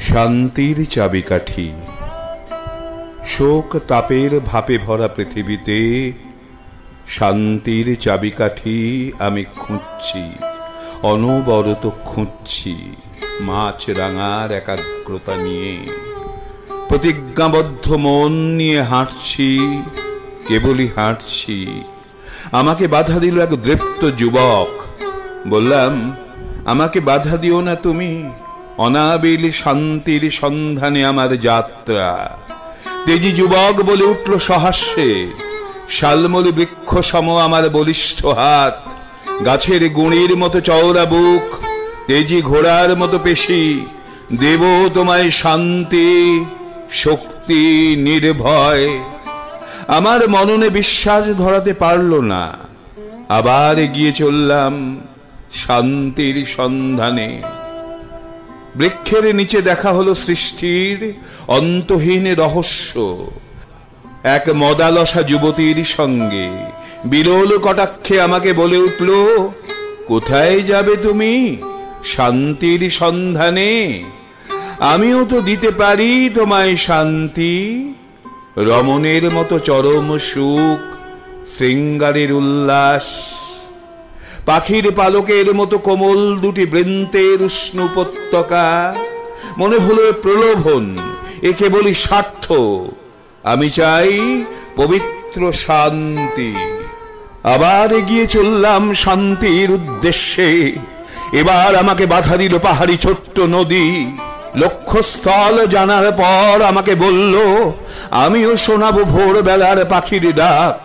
শান্তির চাবিকাঠি। শোক তাপের ভাপে ভরা পৃথিবীতে শান্তির চাবিকাঠি আমি খুঁজছি, অনবরত খুঁজছি। মাছ রাঙার একাগ্রতা নিয়ে, প্রতিজ্ঞাবদ্ধ মন নিয়ে হাঁটছি, কেবলই হাঁটছি। আমাকে বাধা দিল এক দৃপ্ত যুবক। বললাম, আমাকে বাধা দিও না তুমি, অনাবিল শান্তির সন্ধানে আমার যাত্রা। তেজি যুবক বলে উঠল সহাস্যে, শালমলি বৃক্ষ সম আমার বলিষ্ঠ হাত, গাছের গুঁড়ির মতো চওড়া বুক, তেজি ঘোড়ার মতো পেশি। দেব তোমায় শান্তি, শক্তি, নির্ভয়। আমার মননে বিশ্বাস ধরাতে পারল না। আবার এগিয়ে চললাম শান্তির সন্ধানে। বৃক্ষের নিচে দেখা হলো সৃষ্টির অন্তহীন রহস্য। এক মদালসা যুবতীর সঙ্গে বিরল কটাক্ষে আমাকে বলে উঠল, কোথায় যাবে তুমি শান্তির সন্ধানে? আমিও তো দিতে পারি তোমায় শান্তি। রমণের মতো চরম সুখ, শৃঙ্গারের উল্লাস, পাখির পালকের মতো কোমল দুটি বৃন্তের উষ্ণ উপত্যকা। মনে হলো প্রলোভন, এ কেবলই স্বার্থ। আমি চাই পবিত্র শান্তি। আবার এগিয়ে চললাম শান্তির উদ্দেশ্যে। এবার আমাকে বাধা দিল পাহাড়ি ছোট্ট নদী। লক্ষ্যস্থল জানার পর আমাকে বলল, আমিও শোনাবো ভোরবেলার পাখির ডাক,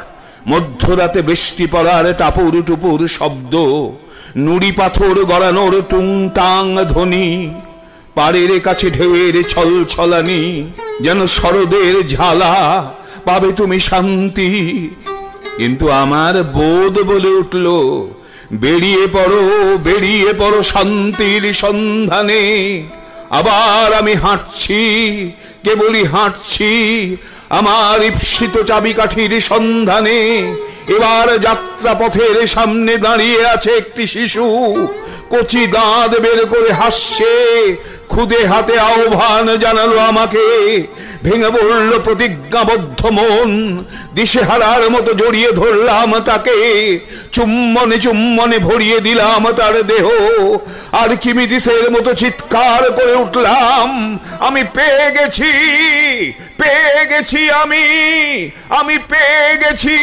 মধ্যরাতে বৃষ্টি পড়ার টাপুর টুপুর শব্দ, নুড়ি পাথর গড়ানোর টুংটাং ধ্বনি, পাড়ের কাছে ঢেউয়ের ছল ছলানি, যেন শরদের ঝালা। পাবে তুমি শান্তি। কিন্তু আমার বোধ বলে উঠল, বেরিয়ে পড়ো, বেরিয়ে পড়ো শান্তির সন্ধানে। আবার আমি হাঁটছি, কেবলই হাঁটছি আমার ঈপ্সিত চাবিকাঠির সন্ধানে। এবার যাত্রা পথের সামনে দাঁড়িয়ে আছে একটি শিশু, কচি দাঁত বের করে হাসছে, খুদে হাতে আহ্বান জানালো আমাকে। ভেঙে পড়ল প্রতিজ্ঞাবদ্ধ মন, দিশেহারার মতো জড়িয়ে ধরলাম তাকে। চুম্বনে চুম্বনে ভরিয়ে দিলাম তার দেহ, আর কিমিদিসের মতো চিৎকার করে উঠলাম, আমি পেয়ে গেছি, পেয়ে গেছি, আমি পেয়ে গেছি।